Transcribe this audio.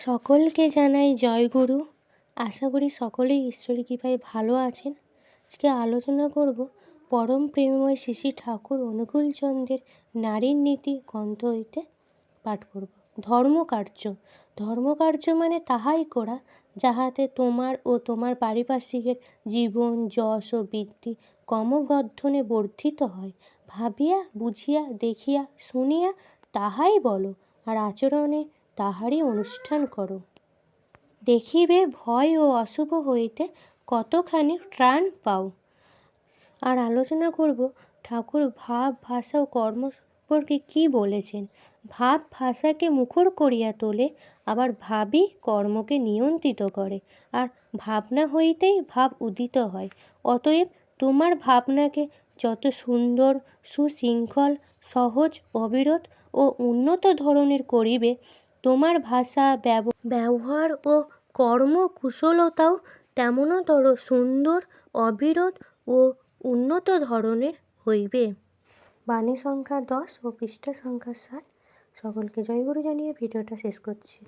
সকলকে জানাই জয়গুরু। আশা করি সকলেই ঈশ্বরের কৃপায় ভালো আছেন। আজকে আলোচনা করব পরম প্রেমময় শ্রী শ্রী ঠাকুর অনুকূলচন্দ্রের নারীর নীতি গ্রন্থ হইতে পাঠ করব। ধর্মকার্য। ধর্মকার্য মানে তাহাই করা যাহাতে তোমার ও তোমার পারিপার্শ্বিকের জীবন যশ ও বৃদ্ধি ক্রমবর্ধনে বর্ধিত হয়। ভাবিয়া বুঝিয়া দেখিয়া শুনিয়া তাহাই বলো, আর আচরণে তাহারই অনুষ্ঠান করো। দেখিবে ভয় ও অশুভ হইতে কতখানি ত্রাণ পাও। আর আলোচনা করব ঠাকুর ভাব ভাষা ও কর্ম সম্পর্কে কী বলেছেন। ভাব ভাষাকে মুখর করিয়া তোলে, আবার ভাবই কর্মকে নিয়ন্ত্রিত করে, আর ভাবনা হইতেই ভাব উদিত হয়। অতএব তোমার ভাবনাকে যত সুন্দর, সুশৃঙ্খল, সহজ, অবিরত ও উন্নত ধরনের করিবে, তোমার ভাষা ব্যবহার ও কর্মকুশলতাও তেমনতর সুন্দর, অবিরত ও উন্নত ধরনের হইবে। বাণী সংখ্যা 10 ও পৃষ্ঠা সংখ্যা 7। সকলকে জয়গুরু জানিয়ে ভিডিওটা শেষ করছি।